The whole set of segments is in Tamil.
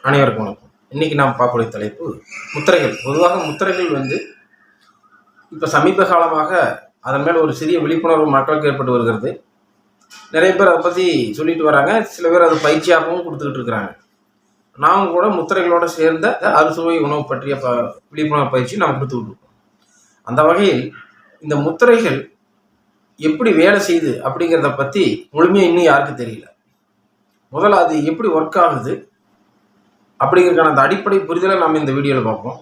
அனைவருக்கும் வணக்கம். இன்னைக்கு நாம் பார்க்கக்கூடிய தலைப்பு முத்திரைகள். பொதுவாக முத்திரைகள் இப்போ சமீப காலமாக அதன் மேல் ஒரு சிறிய விழிப்புணர்வு மக்களுக்கு ஏற்பட்டு வருகிறது. நிறைய பேர் அதை பற்றி சொல்லிட்டு வராங்க. சில பேர் அதை பயிற்சியாகவும் கொடுத்துக்கிட்டு இருக்கிறாங்க. நாமும் கூட முத்திரைகளோடு சேர்ந்த அறுசுவை உணவு பற்றிய விழிப்புணர்வு பயிற்சி நாம் கொடுத்துக்கிட்டு இருக்கோம். அந்த வகையில் இந்த முத்திரைகள் எப்படி வேலை செய்யுது அப்படிங்கிறத பற்றி முழுமையாக இன்னும் யாருக்கும் தெரியல. முதல்ல அது எப்படி ஒர்க் ஆகுது அப்படிங்கிறதுக்கான அந்த அடிப்படை புரிதலை நம்ம இந்த வீடியோவில் பார்ப்போம்.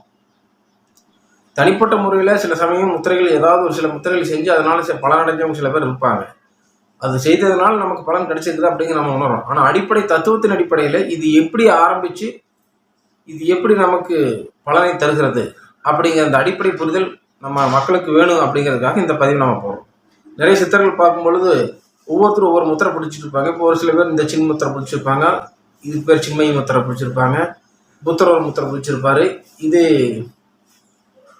தனிப்பட்ட முறையில் சில சமயம் முத்திரைகள் ஏதாவது ஒரு சில முத்திரைகள் செஞ்சு அதனால பலன் அடைஞ்சவங்க சில பேர் இருப்பாங்க. அது செய்ததுனால நமக்கு பலன் கிடைச்சிருக்குது அப்படிங்கிற நம்ம உணர்றோம். ஆனால் அடிப்படை தத்துவத்தின் அடிப்படையில் இது எப்படி ஆரம்பித்து இது எப்படி நமக்கு பலனை தருகிறது அப்படிங்கிற அந்த அடிப்படை புரிதல் நம்ம மக்களுக்கு வேணும் அப்படிங்கிறதுக்காக இந்த பதிவு நம்ம போகிறோம். நிறைய சித்தர்கள் பார்க்கும் பொழுது ஒவ்வொருத்தரும் ஒவ்வொரு முத்திரை பிடிச்சிட்டு இருப்பாங்க. இப்போ ஒரு சில பேர் இந்த சின்ன முத்திரை பிடிச்சிருப்பாங்க, இதுக்கு பேர் சின்மயி முத்திரை பிடிச்சிருப்பாங்க, புத்தரோர் முத்திரை பிடிச்சிருப்பாரு.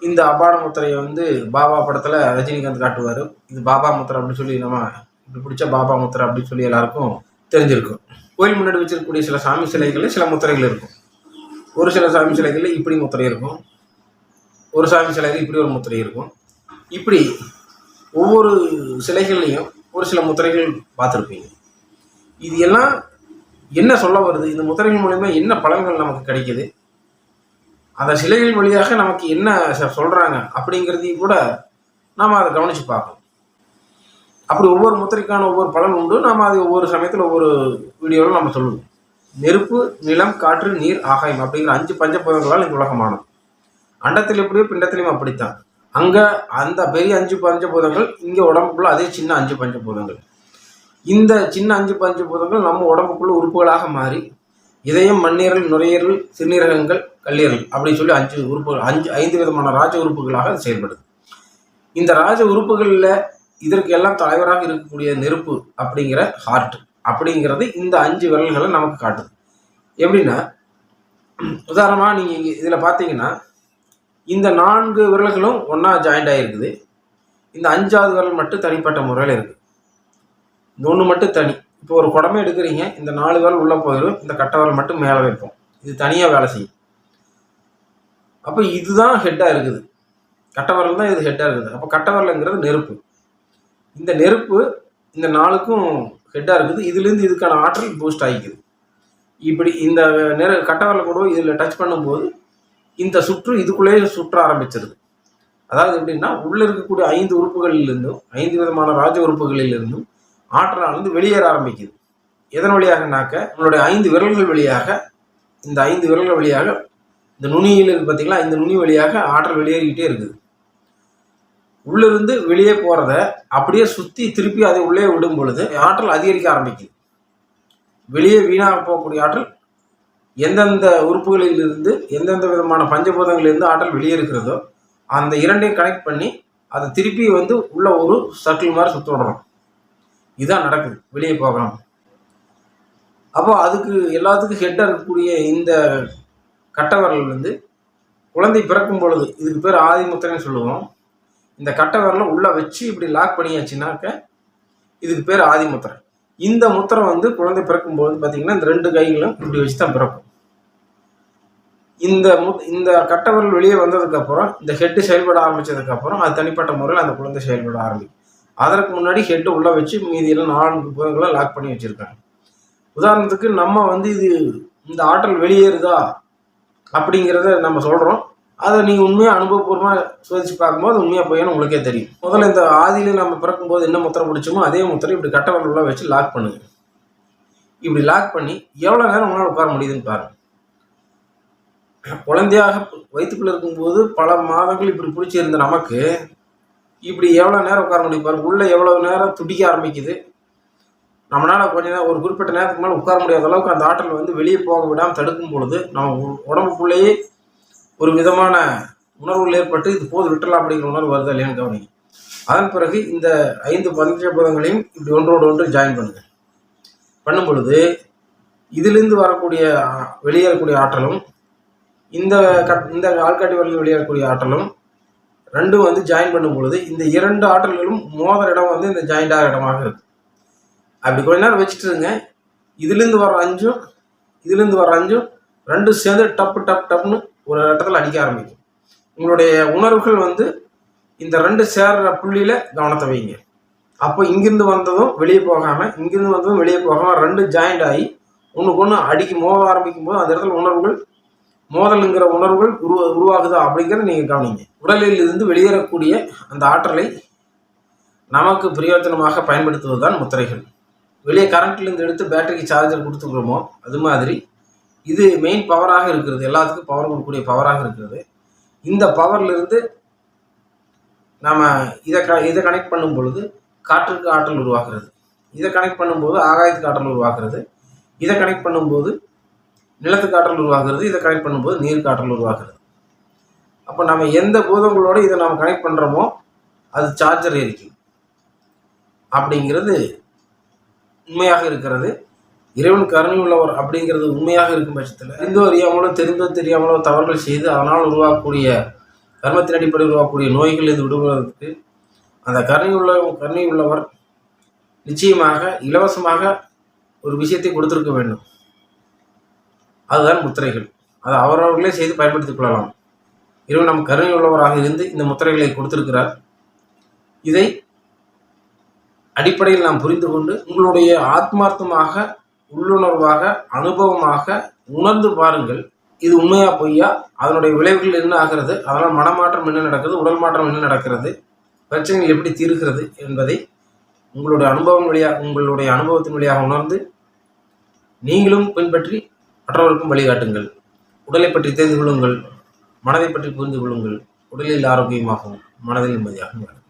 இந்த அபாட முத்திரையை பாபா படத்தில் ரஜினிகாந்த் காட்டுவார். இது பாபா முத்திரை அப்படின்னு சொல்லி நம்ம இப்படி பிடிச்ச பாபா முத்திரை அப்படின்னு சொல்லி எல்லாருக்கும் தெரிஞ்சிருக்கும். கோயில் முன்னாடி வச்சிருக்கக்கூடிய சில சாமி சிலைகளில் சில முத்திரைகள் இருக்கும். ஒரு சில சாமி சிலைகளில் இப்படி முத்திரை இருக்கும், ஒரு சாமி சிலைகள் இப்படி ஒரு முத்திரை இருக்கும். இப்படி ஒவ்வொரு சிலைகள்லையும் ஒரு சில முத்திரைகள் பார்த்துருப்பீங்க. இது எல்லாம் என்ன சொல்ல வருது, இந்த முத்திரைகள் மூலமா என்ன பலன்கள் நமக்கு கிடைக்குது, அந்த சிலைகள் வழியாக நமக்கு என்ன சொல்கிறாங்க அப்படிங்கிறதையும் கூட நாம் அதை கவனித்து பார்க்கணும். அப்படி ஒவ்வொரு முத்திரைக்கான ஒவ்வொரு பலன் உண்டு. நாம் அதை ஒவ்வொரு சமயத்தில் ஒவ்வொரு வீடியோவில் நம்ம சொல்லுவோம். நெருப்பு, நிலம், காற்று, நீர், ஆகாயம் அப்படிங்கிற 5 பஞ்சபூதங்களால் இந்த உலகமானது. அண்டத்தில் எப்படியோ பிண்டத்திலையும் அப்படித்தான். அங்கே அந்த பெரிய 5 பஞ்சபூதங்கள், இங்கே உடம்புக்குள்ள அதே சின்ன 5 பஞ்சபூதங்கள். இந்த சின்ன 5 பஞ்சபூதங்கள் நம்ம உடம்புக்குள்ள உறுப்புகளாக மாறி இதயம், மண்ணீரல், நுரையீரல், சிறுநீரகங்கள், கல்லீரல் அப்படின்னு சொல்லி 5 உறுப்புகள் 5 விதமான ராஜ உறுப்புகளாக அது செயல்படுது. இந்த ராஜ உறுப்புகளில் இதற்கு எல்லாம் தலைவராக இருக்கக்கூடிய நெருப்பு அப்படிங்கிற ஹார்ட் அப்படிங்கிறது இந்த 5 விரல்களை நமக்கு காட்டுது. எப்படின்னா, உதாரணமாக நீங்கள் இதில் பார்த்தீங்கன்னா இந்த 4 விரல்களும் ஒன்றா ஜாயிண்ட் ஆகிருக்குது. இந்த 5ஆவது விரல் மட்டும் தனிப்பட்ட முறையில் இருக்குது. இந்த ஒன்று மட்டும் தனி. இப்போ ஒரு குடமே எடுக்கிறீங்க, இந்த 4 விரல் உள்ளே போயிடும், இந்த கட்டை விரல் மட்டும் மேலே வைப்போம். இது தனியாக வேலை செய்யும். அப்போ இதுதான் ஹெட்டாக இருக்குது, கட்டை விரல் தான் இது ஹெட்டாக இருக்குது. அப்போ கட்டை விரலுங்கிறது நெருப்பு. இந்த நெருப்பு இந்த 4க்கும் ஹெட்டாக இருக்குது. இதுலேருந்து இதுக்கான ஆற்றல் பூஸ்ட் ஆகிக்குது. இப்படி இந்த கட்டை விரலை கூட இதில் டச் பண்ணும்போது இந்த சுற்று இதுக்குள்ளேயே சுற்ற ஆரம்பிச்சிருது. அதாவது எப்படின்னா, உள்ளே இருக்கக்கூடிய 5 உறுப்புகளிலிருந்தும் 5 விதமான ராஜ உறுப்புகளிலிருந்தும் ஆற்றலானது வெளியேற ஆரம்பிக்குது. எதன் வழியாகனாக்க, நம்மளுடைய 5 விரல்கள் வழியாக, இந்த 5 விரல்கள் வழியாக, இந்த நுனியில் இருக்கு பார்த்தீங்களா, இந்த நுனி வழியாக ஆற்றல் வெளியேறிக்கிட்டே இருக்குது. உள்ளிருந்து வெளியே போகிறத அப்படியே சுற்றி திருப்பி அதை உள்ளே விடும் பொழுது ஆற்றல் அதிகரிக்க ஆரம்பிக்குது. வெளியே வீணாக போகக்கூடிய ஆற்றல் எந்தெந்த உறுப்புகளிலிருந்து எந்தெந்த விதமான பஞ்சபூதங்களிலிருந்து ஆற்றல் வெளியே இருக்கிறதோ அந்த இரண்டையும் கனெக்ட் பண்ணி அதை திருப்பி உள்ள ஒரு சர்க்கிள் மாதிரி சுற்ற விடுறோம். இதுதான் நடக்குது, வெளியே போகலாம். அப்போ அதுக்கு எல்லாத்துக்கும் ஹெட்டாக இருக்கக்கூடிய இந்த கட்டவரல் குழந்தை பிறக்கும் பொழுது, இதுக்கு பேர் ஆதி முத்திரைன்னு சொல்லுவோம். இந்த கட்டவரலை உள்ளே வச்சு இப்படி லாக் பண்ணியாச்சுனாக்க இதுக்கு பேர் ஆதி முத்திரை. இந்த முத்திரை குழந்தை பிறக்கும்போது பார்த்தீங்கன்னா இந்த 2 கைகளும் இப்படி வச்சு தான் பிறக்கும். இந்த கட்டவரல் வெளியே வந்ததுக்கப்புறம் இந்த ஹெட்டு செயல்பட ஆரம்பித்ததுக்கப்புறம் அது தனிப்பட்ட முறையில் அந்த குழந்தை செயல்பட ஆரம்பிக்கும். அதற்கு முன்னாடி ஹெட்டு உள்ளே வச்சு மீதியெல்லாம் 4 புதங்களை லாக் பண்ணி வச்சுருக்காங்க. உதாரணத்துக்கு நம்ம இது இந்த ஆற்றல் வெளியேறுதா அப்படிங்கிறத நம்ம சொல்கிறோம். அதை நீங்கள் உண்மையாக அனுபவபூர்வமாக சோதித்து பார்க்கும்போது உண்மையாக போயின்னு உங்களுக்கே தெரியும். முதல்ல இந்த ஆதியில் நம்ம பிறக்கும்போது என்ன முத்திரை பிடிச்சோமோ அதே முத்திரை இப்படி கட்டவரல் உள்ள வச்சு லாக் பண்ணுங்க. இப்படி லாக் பண்ணி எவ்வளோ நேரம் உங்களால் உட்கார முடியுதுன்னு பாருங்கள். குழந்தையாக வயிற்றுக்குள்ளே இருக்கும்போது பல மாதங்கள் இப்படி பிடிச்சிருந்த நமக்கு இப்படி எவ்வளோ நேரம் உட்கார முடியும் பாருங்கள். உள்ளே எவ்வளோ நேரம் துடிக்க ஆரம்பிக்குது. நம்மளால் கொஞ்ச நேரம், ஒரு குறிப்பிட்ட நேரத்துக்கு மேலே உட்கார முடியாத அளவுக்கு அந்த ஆற்றல் வெளியே போக விடாமல் தடுக்கும் பொழுது நம்ம உடம்புக்குள்ளேயே ஒரு விதமான உணர்வுகள் ஏற்பட்டு இது போது விட்டுலாம் அப்படிங்கிற உணர்வு வருது இல்லையான்னு கவனிங்க. அதன் பிறகு இந்த 5 பஞ்சபூதங்களையும் இப்படி ஒன்றோடு ஒன்று ஜாயின் பண்ணும் பொழுது இதிலிருந்து வரக்கூடிய வெளியேறக்கூடிய ஆற்றலும் இந்த ஆள்காட்டி வரலில் வெளியேறக்கூடிய ஆற்றலும் ரெண்டும் ஜாயின் பண்ணும் பொழுது இந்த 2 ஆற்றல்களும் மோதல் இடம் இந்த ஜாயிண்ட் ஆகிற இடமாக இருக்குது. அப்படி கொஞ்ச நேரம் வச்சுட்டு இருங்க. இதுலேருந்து வர 5ம் ரெண்டும் சேர்ந்து டப்பு டப் டப்னு ஒரு இடத்துல அடிக்க ஆரம்பிக்கும். உங்களுடைய உணர்வுகள் வந்து இந்த ரெண்டு சேர்ற புள்ளியில கவனத்தை வைங்க. அப்போ இங்கிருந்து வந்ததும் வெளியே போகாமல், இங்கிருந்து வந்ததும் வெளியே போகாமல் ரெண்டு ஜாயிண்ட் ஆகி ஒன்றுக்கு ஒன்று மோத ஆரம்பிக்கும் போது அந்த இடத்துல உணர்வுகள், மோதலுங்கிற உணர்வுகள் உருவாகுதா அப்படிங்கிறத நீங்கள் கவனிங்க. உடலில் இருந்து வெளியேறக்கூடிய அந்த ஆற்றலை நமக்கு பிரயோஜனமாக பயன்படுத்துவது தான் முத்திரைகள். வெளியே கரண்ட்லேருந்து எடுத்து பேட்டரிக்கு சார்ஜர் கொடுத்துக்கிறோமோ அது மாதிரி இது மெயின் பவராக இருக்கிறது, எல்லாத்துக்கும் பவர் கொடுக்கக்கூடிய பவராக இருக்கிறது. இந்த பவர்லேருந்து நம்ம இதை கனெக்ட் பண்ணும் பொழுது காற்றுக்கு ஆற்றல் உருவாகிறது, இதை கனெக்ட் பண்ணும்போது ஆகாயத்துக்கு ஆற்றல் உருவாகிறது, இதை கனெக்ட் பண்ணும்போது நிலத்துக்கு ஆற்றல் உருவாகிறது, இதை கனெக்ட் பண்ணும்போது நீருக்கு ஆற்றல் உருவாகிறது. அப்போ நம்ம எந்த பூதங்களோடு இதை நம்ம கனெக்ட் பண்ணுறோமோ அது சார்ஜர் ஏறிக்கும் அப்படிங்கிறது உண்மையாக இருக்கிறது. இறைவன் கருணை உள்ளவர் அப்படிங்கிறது உண்மையாக இருக்கும் பட்சத்தில் தெரிந்தோ அறியாமலோ தெரிந்தோ தெரியாமலோ தவறுகள் செய்து அதனால் உருவாக்கக்கூடிய கர்மத்தின் அடிப்படையில் உருவாக்கக்கூடிய நோய்கள் இது விடுவதற்கு அந்த கருணை உள்ளவர் நிச்சயமாக இலவசமாக ஒரு விஷயத்தை கொடுத்திருக்க வேண்டும். அதுதான் முத்திரைகள். அதை அவரவர்களே செய்து பயன்படுத்திக் கொள்ளலாம். இறைவன் நம் கருணை உள்ளவராக இருந்து இந்த முத்திரைகளை கொடுத்திருக்கிறார். இதை அடிப்படையில் நாம் புரிந்து கொண்டு உங்களுடைய ஆத்மார்த்தமாக, உள்ளுணர்வாக, அனுபவமாக உணர்ந்து பாருங்கள். இது உண்மையா பொய்யா, அதனுடைய விளைவுகள் என்ன ஆகிறது, அதனால் மனமாற்றம் என்ன நடக்கிறது, உடல் மாற்றம் என்ன நடக்கிறது, பிரச்சனைகள் எப்படி தீர்க்கிறது என்பதை உங்களுடைய அனுபவத்தின் வழியாக உணர்ந்து நீங்களும் பின்பற்றி மற்றவருக்கும் வழிகாட்டுங்கள். உடலை பற்றி தெரிந்து கொள்ளுங்கள், மனதை பற்றி புரிந்து கொள்ளுங்கள். உடலில் ஆரோக்கியமாகவும் மனதில் நிம்மதியாகவும்